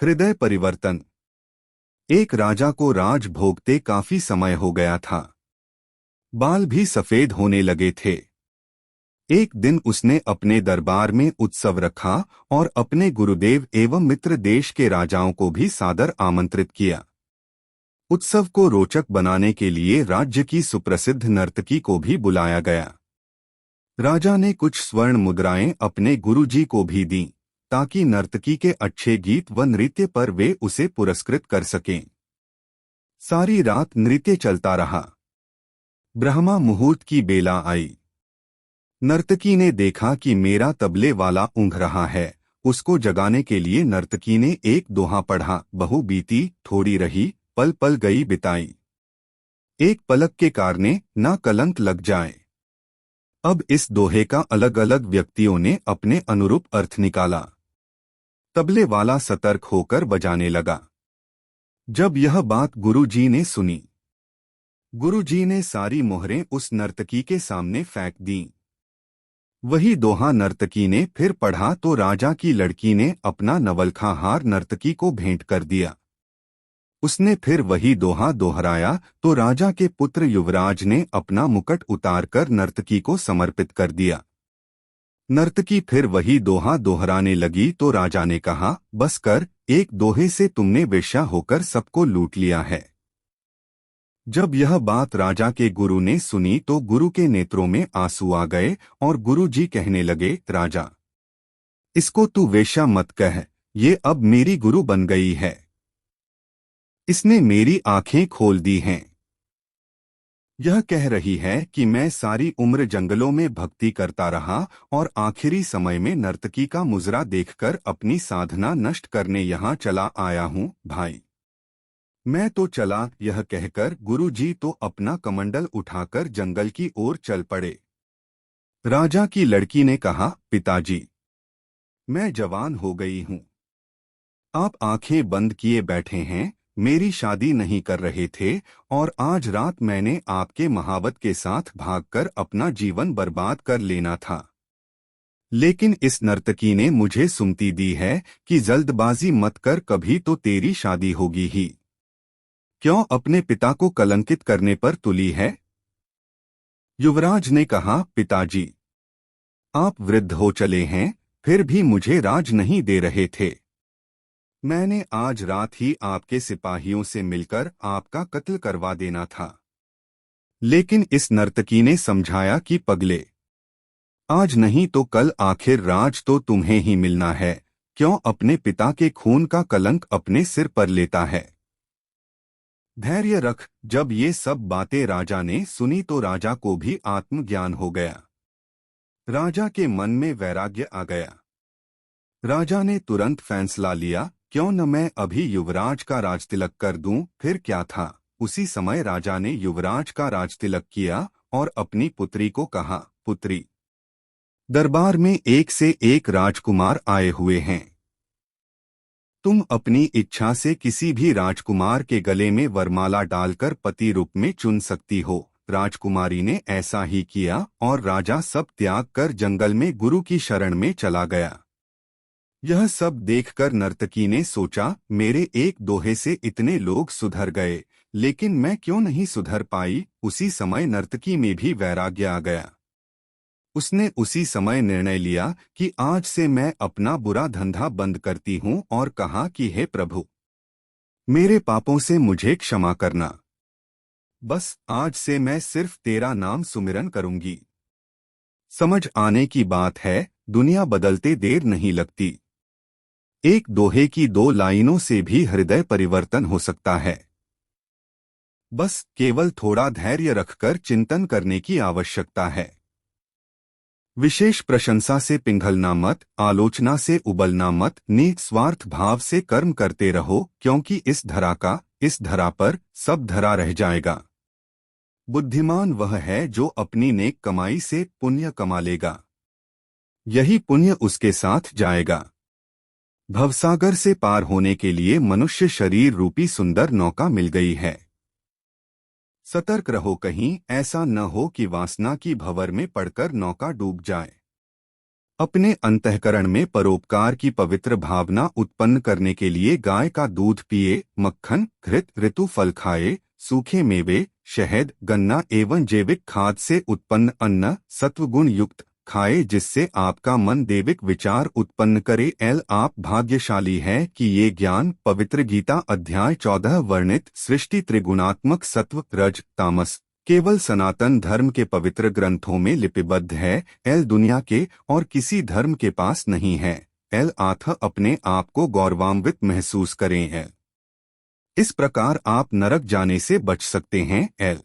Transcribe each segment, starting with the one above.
हृदय परिवर्तन। एक राजा को राज भोगते काफी समय हो गया था। बाल भी सफेद होने लगे थे। एक दिन उसने अपने दरबार में उत्सव रखा और अपने गुरुदेव एवं मित्र देश के राजाओं को भी सादर आमंत्रित किया। उत्सव को रोचक बनाने के लिए राज्य की सुप्रसिद्ध नर्तकी को भी बुलाया गया। राजा ने कुछ स्वर्ण मुद्राएं अपने गुरुजी को भी दीं, ताकि नर्तकी के अच्छे गीत व नृत्य पर वे उसे पुरस्कृत कर सकें। सारी रात नृत्य चलता रहा। ब्रह्मा मुहूर्त की बेला आई। नर्तकी ने देखा कि मेरा तबले वाला ऊँघ रहा है। उसको जगाने के लिए नर्तकी ने एक दोहा पढ़ा, बहु बीती थोड़ी रही, पल पल गई बिताई। एक पलक के कारणे ना कलंक लग जाए। अब इस दोहे का अलग अलग व्यक्तियों ने अपने अनुरूप अर्थ निकाला। तबले वाला सतर्क होकर बजाने लगा। जब यह बात गुरुजी ने सुनी, गुरुजी ने सारी मोहरें उस नर्तकी के सामने फेंक दीं। वही दोहा नर्तकी ने फिर पढ़ा तो राजा की लड़की ने अपना नवलखा हार नर्तकी को भेंट कर दिया। उसने फिर वही दोहा दोहराया तो राजा के पुत्र युवराज ने अपना मुकुट उतारकर नर्तकी को समर्पित कर दिया। नर्तकी फिर वही दोहा दोहराने लगी तो राजा ने कहा, बस कर, एक दोहे से तुमने वेश्या होकर सबको लूट लिया है। जब यह बात राजा के गुरु ने सुनी तो गुरु के नेत्रों में आंसू आ गए और गुरु जी कहने लगे, राजा, इसको तू वेश्या मत कह, ये अब मेरी गुरु बन गई है। इसने मेरी आंखें खोल दी हैं। यह कह रही है कि मैं सारी उम्र जंगलों में भक्ति करता रहा और आखिरी समय में नर्तकी का मुजरा देखकर अपनी साधना नष्ट करने यहाँ चला आया हूँ। भाई, मैं तो चला। यह कहकर गुरुजी तो अपना कमंडल उठाकर जंगल की ओर चल पड़े। राजा की लड़की ने कहा, पिताजी, मैं जवान हो गई हूँ। आप आंखें बंद किए बैठे हैं, मेरी शादी नहीं कर रहे थे और आज रात मैंने आपके महावत के साथ भागकर अपना जीवन बर्बाद कर लेना था। लेकिन इस नर्तकी ने मुझे सुमति दी है कि जल्दबाजी मत कर, कभी तो तेरी शादी होगी ही। क्यों अपने पिता को कलंकित करने पर तुली है? युवराज ने कहा, पिताजी, आप वृद्ध हो चले हैं, फिर भी मुझे राज नहीं दे रहे थे। मैंने आज रात ही आपके सिपाहियों से मिलकर आपका कत्ल करवा देना था। लेकिन इस नर्तकी ने समझाया कि पगले, आज नहीं तो कल आखिर राज तो तुम्हें ही मिलना है। क्यों अपने पिता के खून का कलंक अपने सिर पर लेता है? धैर्य रख। जब ये सब बातें राजा ने सुनी तो राजा को भी आत्मज्ञान हो गया। राजा के मन में वैराग्य आ गया। राजा ने तुरंत फैसला लिया, क्यों न मैं अभी युवराज का राजतिलक कर दूं, फिर क्या था। उसी समय राजा ने युवराज का राजतिलक किया और अपनी पुत्री को कहा, पुत्री, दरबार में एक से एक राजकुमार आए हुए हैं। तुम अपनी इच्छा से किसी भी राजकुमार के गले में वरमाला डालकर पति रूप में चुन सकती हो। राजकुमारी ने ऐसा ही किया और राजा सब त्याग कर जंगल में गुरु की शरण में चला गया। यह सब देखकर नर्तकी ने सोचा, मेरे एक दोहे से इतने लोग सुधर गए, लेकिन मैं क्यों नहीं सुधर पाई। उसी समय नर्तकी में भी वैराग्य आ गया। उसने उसी समय निर्णय लिया कि आज से मैं अपना बुरा धंधा बंद करती हूँ और कहा कि हे प्रभु, मेरे पापों से मुझे क्षमा करना। बस आज से मैं सिर्फ तेरा नाम सुमिरन करूंगी। समझ आने की बात है, दुनिया बदलते देर नहीं लगती। एक दोहे की 2 लाइनों से भी हृदय परिवर्तन हो सकता है। बस केवल थोड़ा धैर्य रखकर चिंतन करने की आवश्यकता है। विशेष प्रशंसा से पिघलना मत, आलोचना से उबलना मत, निस्वार्थ भाव से कर्म करते रहो, क्योंकि इस धरा पर सब धरा रह जाएगा। बुद्धिमान वह है जो अपनी नेक कमाई से पुण्य कमा लेगा। यही पुण्य उसके साथ जाएगा। भवसागर से पार होने के लिए मनुष्य शरीर रूपी सुंदर नौका मिल गई है। सतर्क रहो, कहीं ऐसा न हो कि वासना की भंवर में पड़कर नौका डूब जाए। अपने अंतःकरण में परोपकार की पवित्र भावना उत्पन्न करने के लिए गाय का दूध पिए, मक्खन, घृत, ऋतु फल खाए, सूखे मेवे, शहद, गन्ना एवं जैविक खाद से उत्पन्न अन्न सत्वगुण युक्त खाए, जिससे आपका मन दैविक विचार उत्पन्न करे। आप भाग्यशाली है कि ये ज्ञान पवित्र गीता अध्याय 14 वर्णित सृष्टि त्रिगुणात्मक सत्व रज तामस केवल सनातन धर्म के पवित्र ग्रंथों में लिपिबद्ध है। दुनिया के और किसी धर्म के पास नहीं है। आथ अपने आप को गौरवान्वित महसूस करें। इस प्रकार आप नरक जाने से बच सकते हैं।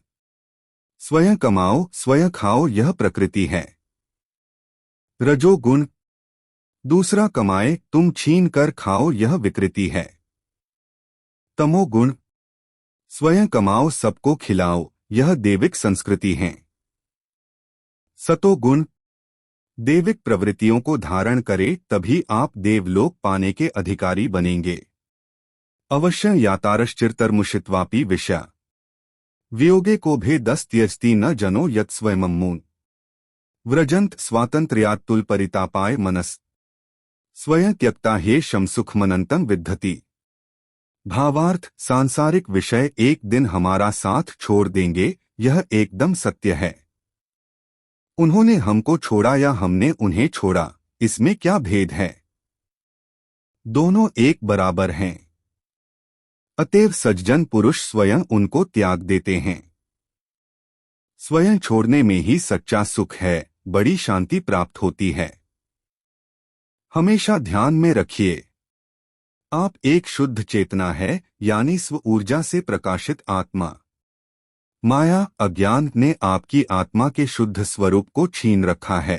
स्वयं कमाओ स्वयं खाओ, यह प्रकृति है। रजोगुण, दूसरा कमाए तुम छीन कर खाओ, यह विकृति है। तमोगुण, स्वयं कमाओ सबको खिलाओ, यह दैविक संस्कृति है। सतोगुण, दैविक प्रवृत्तियों को धारण करे तभी आप देवलोक पाने के अधिकारी बनेंगे। अवश्य यातारश्चिरतर्मुषित्वापि विषया वियोगे को भेदस्त्यस्ति न जनो यत् स्वयमून व्रजंत स्वातंत्र्यात्तुल परितापाय मनस स्वयं त्यक्ता हे शम सुखमनंतम विद्धति। भावार्थ, सांसारिक विषय एक दिन हमारा साथ छोड़ देंगे, यह एकदम सत्य है। उन्होंने हमको छोड़ा या हमने उन्हें छोड़ा, इसमें क्या भेद है? दोनों एक बराबर हैं। अतएव सज्जन पुरुष स्वयं उनको त्याग देते हैं। स्वयं छोड़ने में ही सच्चा सुख है, बड़ी शांति प्राप्त होती है। हमेशा ध्यान में रखिए, आप एक शुद्ध चेतना है, यानी स्व ऊर्जा से प्रकाशित आत्मा। माया अज्ञान ने आपकी आत्मा के शुद्ध स्वरूप को छीन रखा है।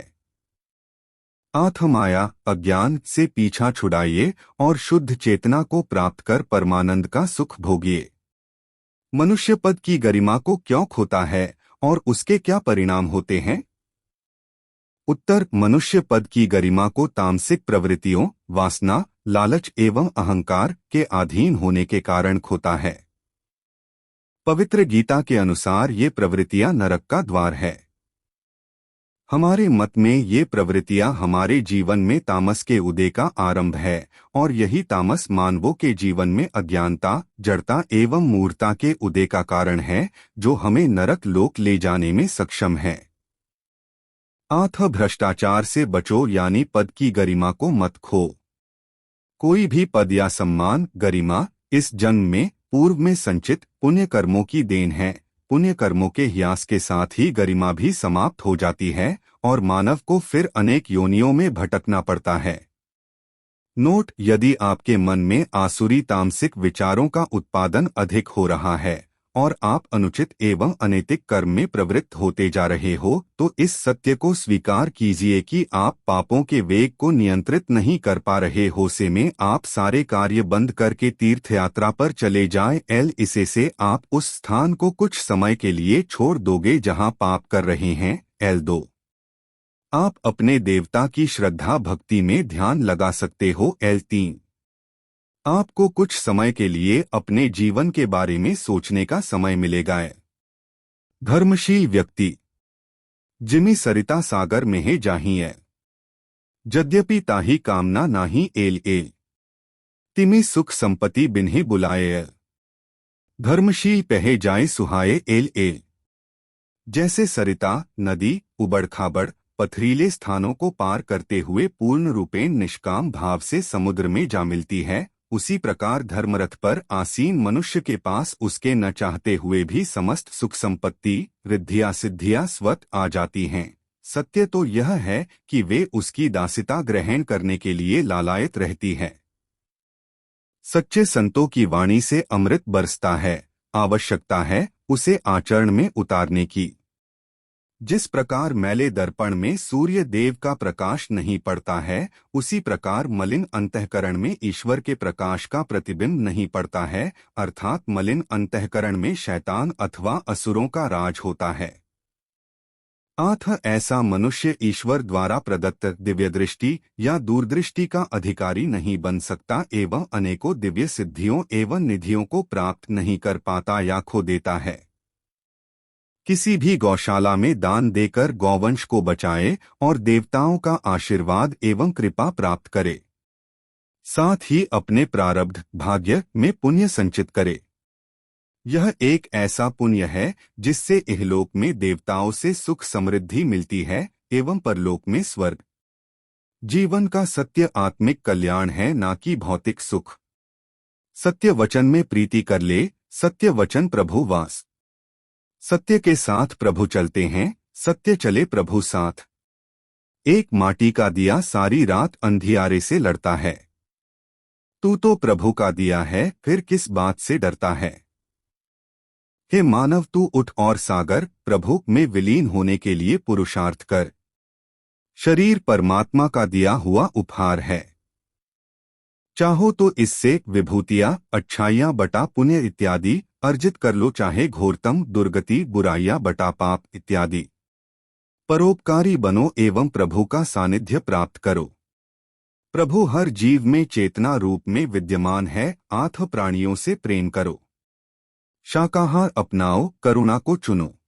आथ माया अज्ञान से पीछा छुड़ाइए और शुद्ध चेतना को प्राप्त कर परमानंद का सुख भोगिए। मनुष्य पद की गरिमा को क्यों खोता है और उसके क्या परिणाम होते हैं? उत्तर, मनुष्य पद की गरिमा को तामसिक प्रवृत्तियों, वासना, लालच एवं अहंकार के अधीन होने के कारण खोता है। पवित्र गीता के अनुसार ये प्रवृत्तियां नरक का द्वार है। हमारे मत में ये प्रवृत्तियां हमारे जीवन में तामस के उदय का आरंभ है और यही तामस मानवों के जीवन में अज्ञानता, जड़ता एवं मूर्खता के उदय का कारण है, जो हमें नरक लोक ले जाने में सक्षम है। आथ भ्रष्टाचार से बचो, यानी पद की गरिमा को मत खो। कोई भी पद या सम्मान, गरिमा इस जन्म में पूर्व में संचित पुण्य कर्मों की देन है। पुण्य कर्मों के ह्रास के साथ ही गरिमा भी समाप्त हो जाती है और मानव को फिर अनेक योनियों में भटकना पड़ता है। नोट, यदि आपके मन में आसुरी तामसिक विचारों का उत्पादन अधिक हो रहा है और आप अनुचित एवं अनैतिक कर्म में प्रवृत्त होते जा रहे हो, तो इस सत्य को स्वीकार कीजिए कि आप पापों के वेग को नियंत्रित नहीं कर पा रहे हो। से में आप सारे कार्य बंद करके तीर्थ यात्रा पर चले जाएं। इसे से आप उस स्थान को कुछ समय के लिए छोड़ दोगे जहां पाप कर रहे हैं। 2 आप अपने देवता की श्रद्धा भक्ति में ध्यान लगा सकते हो। 3 आपको कुछ समय के लिए अपने जीवन के बारे में सोचने का समय मिलेगा। धर्मशील व्यक्ति जिमी सरिता सागर में है जाहिए, यद्यपि ताही कामना नाही एल तिमी सुख संपत्ति बिन्ही बुलाए। धर्मशील पहे जाए सुहाए एल जैसे सरिता नदी उबड़ खाबड़ पथरीले स्थानों को पार करते हुए पूर्ण रूपेण निष्काम भाव से समुद्र में जा मिलती है, उसी प्रकार धर्मरथ पर आसीन मनुष्य के पास उसके न चाहते हुए भी समस्त सुख संपत्ति, रिद्धियां सिद्धियां स्वतः आ जाती हैं। सत्य तो यह है कि वे उसकी दासिता ग्रहण करने के लिए लालायित रहती है। सच्चे संतों की वाणी से अमृत बरसता है, आवश्यकता है उसे आचरण में उतारने की। जिस प्रकार मैले दर्पण में सूर्य देव का प्रकाश नहीं पड़ता है, उसी प्रकार मलिन अंतःकरण में ईश्वर के प्रकाश का प्रतिबिंब नहीं पड़ता है, अर्थात मलिन अंतःकरण में शैतान अथवा असुरों का राज होता है। आथ ऐसा मनुष्य ईश्वर द्वारा प्रदत्त दिव्य दृष्टि या दूरदृष्टि का अधिकारी नहीं बन सकता एवं अनेकों दिव्य सिद्धियों एवं निधियों को प्राप्त नहीं कर पाता या खो देता है। किसी भी गौशाला में दान देकर गौवंश को बचाए और देवताओं का आशीर्वाद एवं कृपा प्राप्त करे। साथ ही अपने प्रारब्ध भाग्य में पुण्य संचित करे। यह एक ऐसा पुण्य है जिससे इहलोक में देवताओं से सुख समृद्धि मिलती है एवं परलोक में स्वर्ग। जीवन का सत्य आत्मिक कल्याण है, ना कि भौतिक सुख। सत्य वचन में प्रीति कर ले, सत्य वचन प्रभु वास। सत्य के साथ प्रभु चलते हैं, सत्य चले प्रभु साथ। एक माटी का दिया सारी रात अंधियारे से लड़ता है। तू तो प्रभु का दिया है, फिर किस बात से डरता है। हे मानव, तू उठ और सागर प्रभु में विलीन होने के लिए पुरुषार्थ कर। शरीर परमात्मा का दिया हुआ उपहार है। चाहो तो इससे विभूतियां, अच्छाइयां बटा पुण्य इत्यादि अर्जित कर लो, चाहे घोरतम दुर्गति बुराइयां बटा पाप इत्यादि। परोपकारी बनो एवं प्रभु का सानिध्य प्राप्त करो। प्रभु हर जीव में चेतना रूप में विद्यमान है। आठ प्राणियों से प्रेम करो। शाकाहार अपनाओ, करुणा को चुनो।